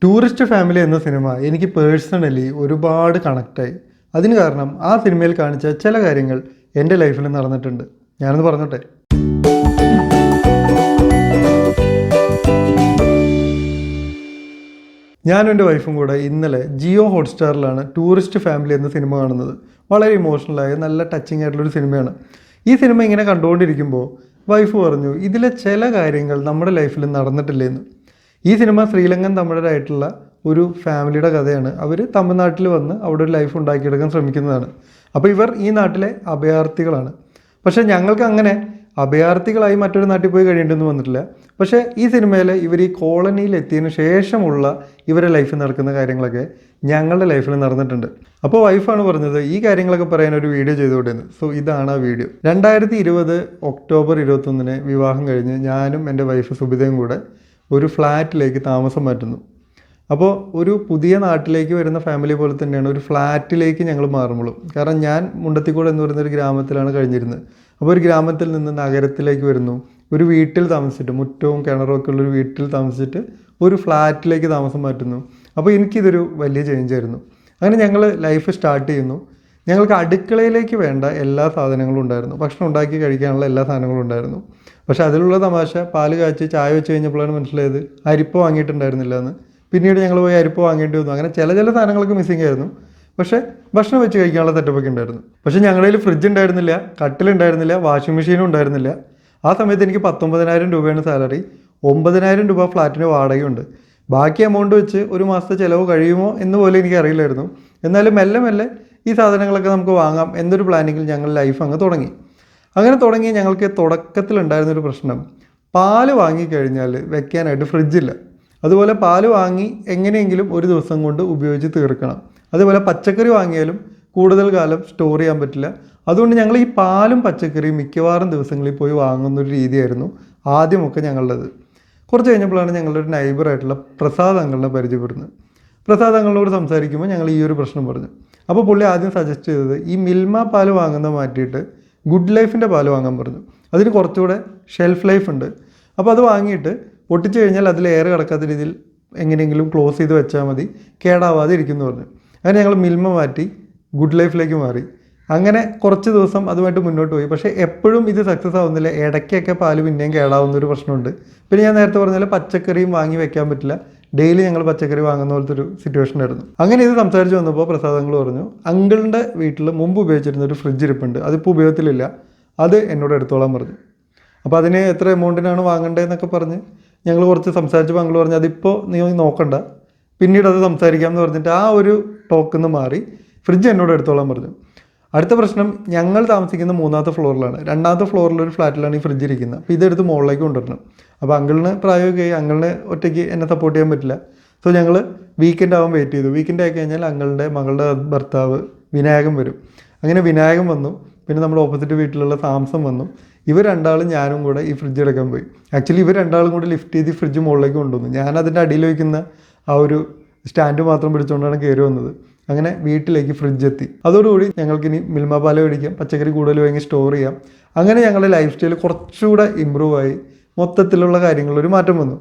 Tourist family എന്ന cinema എനിക്ക് personally ഒരുപാട് കണക്റ്റായി. അതിന് കാരണം ആ സിനിമയിൽ കാണിച്ച ചില കാര്യങ്ങൾ എൻ്റെ ലൈഫിൽ നടന്നിട്ടുണ്ട്. ഞാനൊന്ന് പറഞ്ഞോട്ടെ. ഞാനും എൻ്റെ വൈഫും കൂടെ ഇന്നലെ ജിയോ ഹോട്ട്സ്റ്റാറിലാണ് ടൂറിസ്റ്റ് ഫാമിലി എന്ന സിനിമ കാണുന്നത്. വളരെ ഇമോഷണലായ നല്ല ടച്ചിങ് ആയിട്ടുള്ളൊരു സിനിമയാണ്. ഈ സിനിമ ഇങ്ങനെ കണ്ടുകൊണ്ടിരിക്കുമ്പോൾ വൈഫ് പറഞ്ഞു, ഇതിലെ ചില കാര്യങ്ങൾ നമ്മുടെ ലൈഫിൽ നടന്നിട്ടില്ലെന്ന്. ഈ സിനിമ ശ്രീലങ്കൻ തമിഴരായിട്ടുള്ള ഒരു ഫാമിലിയുടെ കഥയാണ്. അവർ തമിഴ്നാട്ടിൽ വന്ന് അവിടെ ഒരു ലൈഫ് ഉണ്ടാക്കിയെടുക്കാൻ ശ്രമിക്കുന്നതാണ്. അപ്പോൾ ഇവർ ഈ നാട്ടിലെ അഭയാർത്ഥികളാണ്. പക്ഷേ ഞങ്ങൾക്ക് അങ്ങനെ അഭയാർത്ഥികളായി മറ്റൊരു നാട്ടിൽ പോയി കഴിയേണ്ടെന്ന് വന്നിട്ടില്ല. പക്ഷേ ഈ സിനിമയിൽ ഇവർ ഈ കോളനിയിൽ എത്തിയതിന് ശേഷമുള്ള ഇവരുടെ ലൈഫിൽ നടക്കുന്ന കാര്യങ്ങളൊക്കെ ഞങ്ങളുടെ ലൈഫിൽ നടന്നിട്ടുണ്ട്. അപ്പോൾ വൈഫാണ് പറഞ്ഞത് ഈ കാര്യങ്ങളൊക്കെ പറയാൻ ഒരു വീഡിയോ ചെയ്തുകൊണ്ടിരുന്നത്. സോ ഇതാണ് ആ വീഡിയോ. 2020 ഒക്ടോബർ 21 വിവാഹം കഴിഞ്ഞ് ഞാനും എൻ്റെ വൈഫ് സുബിതയും കൂടെ ഒരു ഫ്ലാറ്റിലേക്ക് താമസം മാറ്റുന്നു. അപ്പോൾ ഒരു പുതിയ നാട്ടിലേക്ക് വരുന്ന ഫാമിലി പോലെ തന്നെയാണ് ഒരു ഫ്ലാറ്റിലേക്ക് ഞങ്ങൾ മാറുമ്പോഴും. കാരണം ഞാൻ മുണ്ടത്തിക്കോട് എന്ന് പറയുന്ന ഒരു ഗ്രാമത്തിലാണ് കഴിഞ്ഞിരുന്നത്. അപ്പോൾ ഒരു ഗ്രാമത്തിൽ നിന്ന് നഗരത്തിലേക്ക് വരുന്നു. ഒരു വീട്ടിൽ താമസിച്ചിട്ട്, മുറ്റവും കിണറും ഒക്കെ ഉള്ളൊരു വീട്ടിൽ താമസിച്ചിട്ട് ഒരു ഫ്ലാറ്റിലേക്ക് താമസം മാറ്റുന്നു. അപ്പോൾ എനിക്കിതൊരു വലിയ ചേഞ്ചായിരുന്നു. അങ്ങനെ ഞങ്ങൾ ലൈഫ് സ്റ്റാർട്ട് ചെയ്യുന്നു. ഞങ്ങൾക്ക് അടുക്കളയിലേക്ക് വേണ്ട എല്ലാ സാധനങ്ങളും ഉണ്ടായിരുന്നു. ഭക്ഷണം ഉണ്ടാക്കി കഴിക്കാനുള്ള എല്ലാ സാധനങ്ങളും ഉണ്ടായിരുന്നു. പക്ഷേ അതിലുള്ള തമാശ, പാല് കാച്ചി ചായ വെച്ച് കഴിഞ്ഞപ്പോഴാണ് മനസ്സിലായത് അരിപ്പ വാങ്ങിയിട്ടുണ്ടായിരുന്നില്ല എന്ന്. പിന്നീട് ഞങ്ങൾ പോയി അരിപ്പ വാങ്ങേണ്ടി വന്നു. അങ്ങനെ ചില സാധനങ്ങളൊക്കെ മിസ്സിങ് ആയിരുന്നു. പക്ഷേ ഭക്ഷണം വെച്ച് കഴിക്കാനുള്ള സെറ്റപ്പൊക്കെ ഉണ്ടായിരുന്നു. പക്ഷേ ഞങ്ങളുടെ കയ്യിൽ ഫ്രിഡ്ജ് ഉണ്ടായിരുന്നില്ല, കട്ടിലുണ്ടായിരുന്നില്ല, വാഷിംഗ് മെഷീനും ഉണ്ടായിരുന്നില്ല. ആ സമയത്ത് എനിക്ക് 19,000 രൂപയാണ് സാലറി. 9,000 രൂപ ഫ്ലാറ്റിന് വാടകയുണ്ട്. ബാക്കി എമൗണ്ട് വെച്ച് ഒരു മാസത്തെ ചിലവ് കഴിയുമോ എന്ന് പോലും എനിക്ക് അറിയില്ലായിരുന്നു. എന്നാലും മെല്ലെ മെല്ലെ ഈ സാധനങ്ങളൊക്കെ നമുക്ക് വാങ്ങാം എന്നൊരു പ്ലാനിങ്ങിൽ ഞങ്ങൾ ലൈഫ് അങ്ങ് തുടങ്ങി. അങ്ങനെ തുടങ്ങി ഞങ്ങൾക്ക് തുടക്കത്തിലുണ്ടായിരുന്നൊരു പ്രശ്നം, പാല് വാങ്ങിക്കഴിഞ്ഞാൽ വെക്കാനായിട്ട് ഫ്രിഡ്ജില്ല. അതുപോലെ പാല് വാങ്ങി എങ്ങനെയെങ്കിലും ഒരു ദിവസം കൊണ്ട് ഉപയോഗിച്ച് തീർക്കണം. അതുപോലെ പച്ചക്കറി വാങ്ങിയാലും കൂടുതൽ കാലം സ്റ്റോർ ചെയ്യാൻ പറ്റില്ല. അതുകൊണ്ട് ഞങ്ങൾ ഈ പാലും പച്ചക്കറിയും മിക്കവാറും ദിവസങ്ങളിൽ പോയി വാങ്ങുന്നൊരു രീതിയായിരുന്നു ആദ്യമൊക്കെ ഞങ്ങളുടേത്. കുറച്ച് കഴിഞ്ഞപ്പോഴാണ് ഞങ്ങളുടെ ഒരു നൈബറായിട്ടുള്ള പ്രസാദ് അങ്കിളിനെ പരിചയപ്പെടുന്നത്. പ്രസാദ് അങ്കിളിനോട് സംസാരിക്കുമ്പോൾ ഞങ്ങൾ ഈ ഒരു പ്രശ്നം പറഞ്ഞു. അപ്പോൾ പുള്ളി ആദ്യം സജസ്റ്റ് ചെയ്തത് ഈ മിൽമ പാല് വാങ്ങുന്നത് മാറ്റിയിട്ട് ഗുഡ് ലൈഫിൻ്റെ പാല് വാങ്ങാൻ പറഞ്ഞു. അതിന് കുറച്ചുകൂടെ ഷെൽഫ് ലൈഫ് ഉണ്ട്. അപ്പോൾ അത് വാങ്ങിയിട്ട് പൊട്ടിച്ച് കഴിഞ്ഞാൽ അതിൽ എയർ കിടക്കാത്ത രീതിയിൽ എങ്ങനെയെങ്കിലും ക്ലോസ് ചെയ്ത് വെച്ചാൽ മതി, കേടാവാതെ ഇരിക്കുമെന്ന് പറഞ്ഞു. അങ്ങനെ ഞങ്ങൾ മിൽമ മാറ്റി ഗുഡ് ലൈഫിലേക്ക് മാറി. അങ്ങനെ കുറച്ച് ദിവസം അതുമായിട്ട് മുന്നോട്ട് പോയി. പക്ഷേ എപ്പോഴും ഇത് സക്സസ് ആവുന്നില്ല. ഇടയ്ക്കൊക്കെ പാല് പിന്നെയും കേടാവുന്നൊരു പ്രശ്നമുണ്ട്. പിന്നെ ഞാൻ നേരത്തെ പറഞ്ഞാൽ പച്ചക്കറിയും വാങ്ങി വെക്കാൻ പറ്റില്ല. ഡെയിലി ഞങ്ങൾ പച്ചക്കറി വാങ്ങുന്ന പോലത്തെ ഒരു സിറ്റുവേഷൻ ആയിരുന്നു. അങ്ങനെ ഇത് സംസാരിച്ച് വന്നപ്പോൾ പ്രസാദ് അങ്കിൾ പറഞ്ഞു, അങ്കിളിൻ്റെ വീട്ടിൽ മുമ്പ് ഉപയോഗിച്ചിരുന്ന ഒരു ഫ്രിഡ്ജ് ഇരിപ്പുണ്ട്, അതിപ്പോൾ ഉപയോഗത്തിലില്ല, അത് എന്നോട് എടുത്തോളാൻ പറഞ്ഞു. അപ്പോൾ അതിന് എത്ര എമൗണ്ടിനാണ് വാങ്ങേണ്ടതെന്നൊക്കെ പറഞ്ഞ് ഞങ്ങൾ കുറച്ച് സംസാരിച്ചപ്പോൾ അങ്കിൾ പറഞ്ഞു, അതിപ്പോൾ നീ നോക്കണ്ട, പിന്നീട് അത് സംസാരിക്കാം എന്ന് പറഞ്ഞിട്ട് ആ ഒരു ടോക്കിൽ നിന്ന് മാറി ഫ്രിഡ്ജ് എന്നോട് എടുത്തോളാൻ പറഞ്ഞു. അടുത്ത പ്രശ്നം, ഞങ്ങൾ താമസിക്കുന്ന 3ാമത്തെ ഫ്ലോറിലാണ്. 2ാമത്തെ ഫ്ലോറിലൊരു ഫ്ലാറ്റിലാണ് ഈ ഫ്രിഡ്ജ് ഇരിക്കുന്നത്. അപ്പോൾ ഇതെടുത്ത് മുകളിലേക്ക് കൊണ്ടുവരണം. അപ്പോൾ അങ്കിളിന് പ്രായോഗികമായി അങ്കിളിന് ഒറ്റയ്ക്ക് എന്നെ സപ്പോർട്ട് ചെയ്യാൻ പറ്റില്ല. സോ ഞങ്ങൾ വീക്കെൻഡ് ആവാൻ വെയിറ്റ് ചെയ്തു. വീക്കെൻഡ് ആയി കഴിഞ്ഞാൽ അങ്കിളുടെ മകളുടെ ഭർത്താവ് വിനായകൻ വരും. അങ്ങനെ വിനായകൻ വന്നു. പിന്നെ നമ്മുടെ ഓപ്പോസിറ്റ് വീട്ടിലുള്ള സാംസം വന്നു. ഇവർ രണ്ടാളും ഞാനും കൂടെ ഈ ഫ്രിഡ്ജ് എടുക്കാൻ പോയി. ആക്ച്വലി ഇവർ രണ്ടാളും കൂടി ലിഫ്റ്റ് ചെയ്ത് ഈ ഫ്രിഡ്ജ് മുകളിലേക്ക് കൊണ്ടുവന്നു. ഞാൻ അതിൻ്റെ അടിയിൽ വയ്ക്കുന്ന ആ ഒരു സ്റ്റാൻഡ് മാത്രം പിടിച്ചുകൊണ്ടാണ് കയറി വന്നത്. അങ്ങനെ വീട്ടിലേക്ക് ഫ്രിഡ്ജ് എത്തി. അതോടുകൂടി ഞങ്ങൾക്കിനി മിൽമ പാല് മേടിക്കാം, പച്ചക്കറി കൂടുതൽ വാങ്ങി സ്റ്റോർ ചെയ്യാം. അങ്ങനെ ഞങ്ങളുടെ ലൈഫ് സ്റ്റൈൽ കുറച്ചുകൂടെ ഇമ്പ്രൂവ് ആയി. മൊത്തത്തിലുള്ള കാര്യങ്ങളൊരു മാറ്റം വന്നു.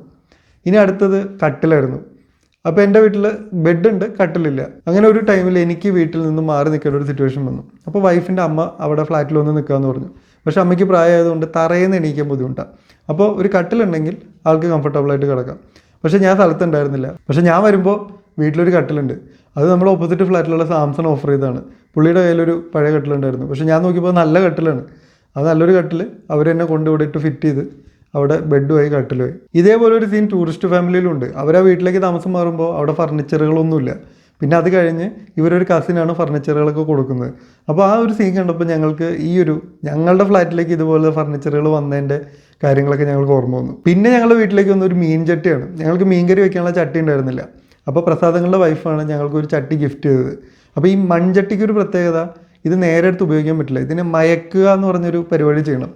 ഇനി അടുത്തത് കട്ടിലായിരുന്നു. അപ്പോൾ എൻ്റെ വീട്ടിൽ ബെഡുണ്ട്, കട്ടിലില്ല. അങ്ങനെ ഒരു ടൈമിൽ എനിക്ക് വീട്ടിൽ നിന്ന് മാറി നിൽക്കേണ്ട ഒരു സിറ്റുവേഷൻ വന്നു. അപ്പോൾ വൈഫിൻ്റെ അമ്മ അവിടെ ഫ്ലാറ്റിൽ വന്ന് നിൽക്കാമെന്ന് പറഞ്ഞു. പക്ഷേ അമ്മയ്ക്ക് പ്രായമായതുകൊണ്ട് തറയിൽ നിന്ന് എണീക്കാൻ ബുദ്ധിമുട്ടാണ്. അപ്പോൾ ഒരു കട്ടിലുണ്ടെങ്കിൽ ആൾക്ക് കംഫർട്ടബിളായിട്ട് കിടക്കാം. പക്ഷേ ഞാൻ സ്ഥലത്തുണ്ടായിരുന്നില്ല. പക്ഷേ ഞാൻ വരുമ്പോൾ വീട്ടിലൊരു കട്ടിലുണ്ട്. അത് നമ്മൾ ഓപ്പോസിറ്റ് ഫ്ലാറ്റിലുള്ള സാംസൺ ഓഫർ ചെയ്തതാണ്. പുള്ളിയുടെ കയ്യിലൊരു പഴയ കട്ടിലുണ്ടായിരുന്നു. പക്ഷേ ഞാൻ നോക്കിയപ്പോൾ നല്ല കട്ടിലാണ്. അത് നല്ലൊരു കട്ടിൽ അവർ എന്നെ കൊണ്ടുപോയിട്ട് ഫിറ്റ് ചെയ്ത് അവിടെ ബെഡുമായി കട്ടിലുമായി. ഇതേപോലെ ഒരു സീൻ ടൂറിസ്റ്റ് ഫാമിലിയിലുണ്ട്. അവരാ വീട്ടിലേക്ക് താമസം മാറുമ്പോൾ അവിടെ ഫർണിച്ചറുകളൊന്നുമില്ല. പിന്നെ അത് കഴിഞ്ഞ് ഇവരൊരു കസിനാണ് ഫർണിച്ചറുകളൊക്കെ കൊടുക്കുന്നത്. അപ്പോൾ ആ ഒരു സീൻ കണ്ടപ്പോൾ ഞങ്ങൾക്ക് ഞങ്ങളുടെ ഫ്ലാറ്റിലേക്ക് ഇതുപോലെ ഫർണിച്ചറുകൾ വന്നതിൻ്റെ കാര്യങ്ങളൊക്കെ ഞങ്ങൾക്ക് ഓർമ്മ വന്നു. പിന്നെ ഞങ്ങളുടെ വീട്ടിലേക്ക് വന്ന ഒരു മീൻ ചട്ടിയാണ്. ഞങ്ങൾക്ക് മീൻകറി വെക്കാനുള്ള ചട്ടി ഉണ്ടായിരുന്നില്ല. അപ്പോൾ പ്രസാദങ്ങളുടെ വൈഫാണ് ഞങ്ങൾക്കൊരു ചട്ടി ഗിഫ്റ്റ് ചെയ്തത്. അപ്പോൾ ഈ മൺചട്ടിക്കൊരു പ്രത്യേകത, ഇത് നേരെ എടുത്ത് ഉപയോഗിക്കാൻ പറ്റില്ല. ഇതിനെ മയക്കുക എന്ന് പറഞ്ഞൊരു പരിപാടി ചെയ്യണം.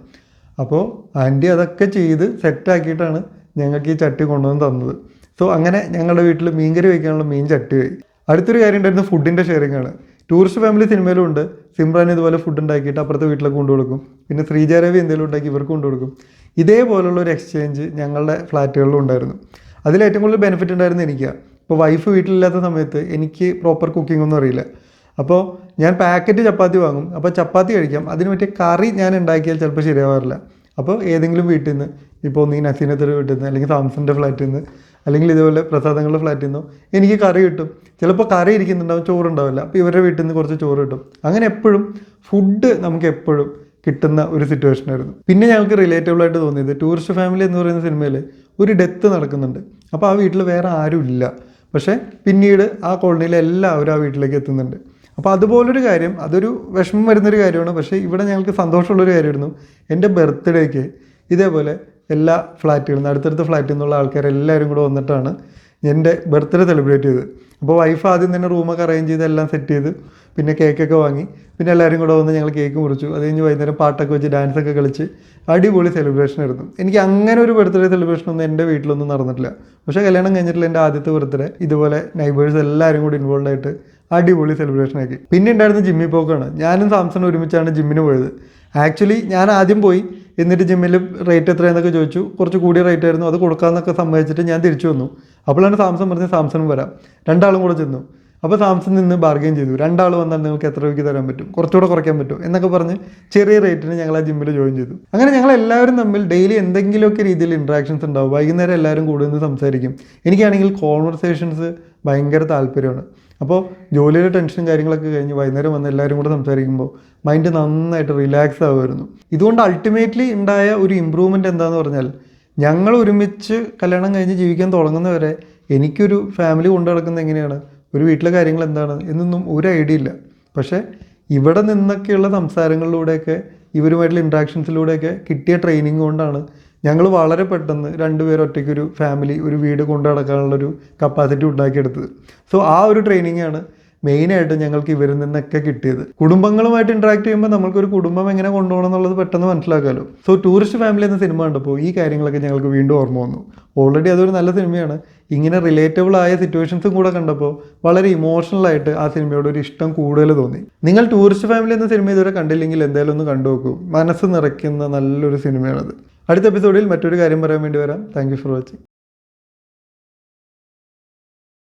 അപ്പോൾ ആൻറ്റി അതൊക്കെ ചെയ്ത് സെറ്റാക്കിയിട്ടാണ് ഞങ്ങൾക്ക് ഈ ചട്ടി കൊണ്ടുവന്ന് തന്നത്. സോ അങ്ങനെ ഞങ്ങളുടെ വീട്ടിൽ മീൻകറി വയ്ക്കാനുള്ള മീൻ ചട്ടി ആയി. അടുത്തൊരു കാര്യം ഉണ്ടായിരുന്നത് ഫുഡിൻ്റെ ഷെയറിംഗ് ആണ്. ടൂറിസ്റ്റ് ഫാമിലി സിനിമയിലും ഉണ്ട്. സിമ്രാൻ ഇതുപോലെ ഫുഡ് ഉണ്ടാക്കിയിട്ട് അപ്പുറത്തെ വീട്ടിലേക്ക് കൊണ്ടുകൊടുക്കും. പിന്നെ ശ്രീജാരവി എന്തെങ്കിലും ഉണ്ടാക്കി ഇവർക്ക് കൊണ്ടുകൊടുക്കും. ഇതേപോലുള്ളൊരു എക്സ്ചേഞ്ച് ഞങ്ങളുടെ ഫ്ലാറ്റുകളിലും ഉണ്ടായിരുന്നു. അതിലേറ്റവും കൂടുതൽ ബെനിഫിറ്റ് ഉണ്ടായിരുന്നത് എനിക്കാണ്. ഇപ്പോൾ വൈഫ് വീട്ടിലില്ലാത്ത സമയത്ത് എനിക്ക് പ്രോപ്പർ കുക്കിംഗ് ഒന്നും അറിയില്ല. അപ്പോൾ ഞാൻ പാക്കറ്റ് ചപ്പാത്തി വാങ്ങും. അപ്പോൾ ചപ്പാത്തി കഴിക്കാം, അതിന് പറ്റിയ കറി ഞാൻ ഉണ്ടാക്കിയാൽ ചിലപ്പോൾ ശരിയാവാറില്ല. അപ്പോൾ ഏതെങ്കിലും വീട്ടിൽ നിന്ന്, ഇപ്പോൾ നീ നസീനത്തൊരു വീട്ടിൽ നിന്ന്, അല്ലെങ്കിൽ സാംസൻ്റെ ഫ്ലാറ്റിൽ നിന്ന്, അല്ലെങ്കിൽ ഇതുപോലെ പ്രസാദങ്ങളുടെ ഫ്ലാറ്റിൽ നിന്നോ എനിക്ക് കറി കിട്ടും. ചിലപ്പോൾ കറി ഇരിക്കുന്നുണ്ടാവും, ചോറുണ്ടാവില്ല. അപ്പോൾ ഇവരുടെ വീട്ടിൽ നിന്ന് കുറച്ച് ചോറ് കിട്ടും. അങ്ങനെ എപ്പോഴും ഫുഡ് നമുക്ക് എപ്പോഴും കിട്ടുന്ന ഒരു സിറ്റുവേഷൻ ആയിരുന്നു. പിന്നെ ഞങ്ങൾക്ക് റിലേറ്റബിൾ ആയിട്ട് തോന്നിയത് ടൂറിസ്റ്റ് ഫാമിലി എന്ന് പറയുന്ന സിനിമയിൽ ഒരു ഡെത്ത് നടക്കുന്നുണ്ട്. അപ്പോൾ ആ വീട്ടിൽ വേറെ ആരും ഇല്ല, പക്ഷേ പിന്നീട് ആ കോളനിയിലെ എല്ലാവരും ആ വീട്ടിലേക്ക് എത്തുന്നുണ്ട്. അപ്പോൾ അതുപോലൊരു കാര്യം, അതൊരു വിഷമം വരുന്നൊരു കാര്യമാണ്. പക്ഷേ ഇവിടെ ഞങ്ങൾക്ക് സന്തോഷമുള്ളൊരു കാര്യമായിരുന്നു. എൻ്റെ ബർത്ത്ഡേക്ക് ഇതേപോലെ എല്ലാ ഫ്ലാറ്റുകളും, അടുത്തടുത്ത ഫ്ലാറ്റിൽ നിന്നുള്ള ആൾക്കാരെല്ലാവരും കൂടെ വന്നിട്ടാണ് എൻ്റെ ബർത്ത്ഡേ സെലിബ്രേറ്റ് ചെയ്തത്. അപ്പോൾ വൈഫ് ആദ്യം തന്നെ റൂമൊക്കെ അറേഞ്ച് ചെയ്ത് എല്ലാം സെറ്റ് ചെയ്ത്, പിന്നെ കേക്കൊക്കെ വാങ്ങി, പിന്നെ എല്ലാവരും കൂടെ വന്ന് ഞങ്ങൾ കേക്ക് മുറിച്ചു. അത് കഴിഞ്ഞ് വൈകുന്നേരം പാട്ടൊക്കെ വെച്ച് ഡാൻസൊക്കെ കളിച്ച് അടിപൊളി സെലിബ്രേഷൻ ആയിരുന്നു. എനിക്ക് അങ്ങനെ ഒരു ബർത്ത്ഡേ സെലിബ്രേഷൻ ഒന്നും എൻ്റെ വീട്ടിലൊന്നും നടന്നിട്ടില്ല. പക്ഷേ കല്യാണം കഴിഞ്ഞിട്ടുള്ള എൻ്റെ ആദ്യത്തെ ബർത്ത്ഡേ ഇതുപോലെ നൈബേഴ്സ് എല്ലാവരും കൂടി ഇൻവോൾവ് ആയിട്ട് അടിപൊളി സെലിബ്രേഷൻ ആക്കി. പിന്നെ ഉണ്ടായിരുന്ന ജിമ്മിൽ പോക്കാണ്. ഞാനും സാംസണും ഒരുമിച്ചാണ് ജിമ്മിന് പോയത്. ആക്ച്വലി ഞാൻ ആദ്യം പോയി, എന്നിട്ട് ജിമ്മിൽ റേറ്റ് എത്രയെന്നൊക്കെ ചോദിച്ചു. കുറച്ച് കൂടിയ റേറ്റ് ആയിരുന്നു, അത് കൊടുക്കാമെന്നൊക്കെ സമ്മതിച്ചിട്ട് ഞാൻ തിരിച്ചു വന്നു. അപ്പോഴാണ് സാംസൺ പറഞ്ഞത് സാംസണും വരാം. രണ്ടാളും കൂടെ ചെന്നു. അപ്പോൾ സാംസൺ നിന്ന് ബാർഗെയിൻ ചെയ്തു. രണ്ടാൾ വന്നാൽ നിങ്ങൾക്ക് എത്ര രൂപയ്ക്ക് തരാൻ പറ്റും, കുറച്ചുകൂടെ കുറയ്ക്കാൻ പറ്റും എന്നൊക്കെ പറഞ്ഞ് ചെറിയ റേറ്റിന് ഞങ്ങൾ ആ ജിമ്മിൽ ജോയിൻ ചെയ്തു. അങ്ങനെ ഞങ്ങൾ എല്ലാവരും തമ്മിൽ ഡെയിലി എന്തെങ്കിലുമൊക്കെ രീതിയിൽ ഇൻട്രാക്ഷൻസ് ഉണ്ടാവും. വൈകുന്നേരം എല്ലാവരും കൂടെ നിന്ന് സംസാരിക്കും. എനിക്കാണെങ്കിൽ കോൺവെർസേഷൻസ് ഭയങ്കര താല്പര്യമാണ്. അപ്പോൾ ജോലിയുടെ ടെൻഷനും കാര്യങ്ങളൊക്കെ കഴിഞ്ഞ് വൈകുന്നേരം വന്ന് എല്ലാവരും കൂടെ സംസാരിക്കുമ്പോൾ മൈൻഡ് നന്നായിട്ട് റിലാക്സ് ആവുമായിരുന്നു. ഇതുകൊണ്ട് അൾട്ടിമേറ്റ്ലി ഉണ്ടായ ഒരു ഇമ്പ്രൂവ്മെൻറ്റ് എന്താണെന്ന് പറഞ്ഞാൽ, ഞങ്ങൾ ഒരുമിച്ച് കല്യാണം കഴിഞ്ഞ് ജീവിക്കാൻ തുടങ്ങുന്നവരെ എനിക്കൊരു ഫാമിലി കൊണ്ടു നടക്കുന്നത് എങ്ങനെയാണ്, ഒരു വീട്ടിലെ കാര്യങ്ങൾ എന്താണ് എന്നൊന്നും ഒരു ഐഡിയ ഇല്ല. പക്ഷേ ഇവിടെ നിന്നൊക്കെയുള്ള സംസാരങ്ങളിലൂടെയൊക്കെ, ഇവരുമായിട്ടുള്ള ഇൻട്രാക്ഷൻസിലൂടെയൊക്കെ കിട്ടിയ ട്രെയിനിങ് കൊണ്ടാണ് ഞങ്ങൾ വളരെ പെട്ടെന്ന് രണ്ടുപേരും ഒറ്റയ്ക്കൊരു ഫാമിലി, ഒരു വീട് കൊണ്ടു നടക്കാനുള്ളൊരു കപ്പാസിറ്റി ഉണ്ടാക്കിയെടുത്തത്. സോ ആ ഒരു ട്രെയിനിങ്ങാണ് മെയിനായിട്ട് ഞങ്ങൾക്ക് ഇവരിൽ നിന്നൊക്കെ കിട്ടിയത്. കുടുംബങ്ങളുമായിട്ട് ഇൻട്രാക്ട് ചെയ്യുമ്പോൾ നമുക്കൊരു കുടുംബം എങ്ങനെ കൊണ്ടുപോകണം എന്നുള്ളത് പെട്ടെന്ന് മനസ്സിലാക്കാമല്ലോ. സോ ടൂറിസ്റ്റ് ഫാമിലി എന്ന സിനിമ കണ്ടപ്പോൾ ഈ കാര്യങ്ങളൊക്കെ ഞങ്ങൾക്ക് വീണ്ടും ഓർമ്മ വന്നു. ഓൾറെഡി അതൊരു നല്ല സിനിമയാണ്. ഇങ്ങനെ റിലേറ്റബിൾ ആയ സിറ്റുവേഷൻസും കൂടെ കണ്ടപ്പോൾ വളരെ ഇമോഷണലായിട്ട് ആ സിനിമയോട് ഒരു ഇഷ്ടം കൂടുതൽ തോന്നി. നിങ്ങൾ ടൂറിസ്റ്റ് ഫാമിലി എന്ന സിനിമ ഇതുവരെ കണ്ടില്ലെങ്കിൽ എന്തായാലും ഒന്ന് കണ്ടു നോക്കൂ. മനസ്സ് നിറയ്ക്കുന്ന നല്ലൊരു സിനിമയാണത്. അടുത്ത എപ്പിസോഡിൽ മറ്റൊരു കാര്യം പറയാൻ വേണ്ടി വരാം. Thank you for watching.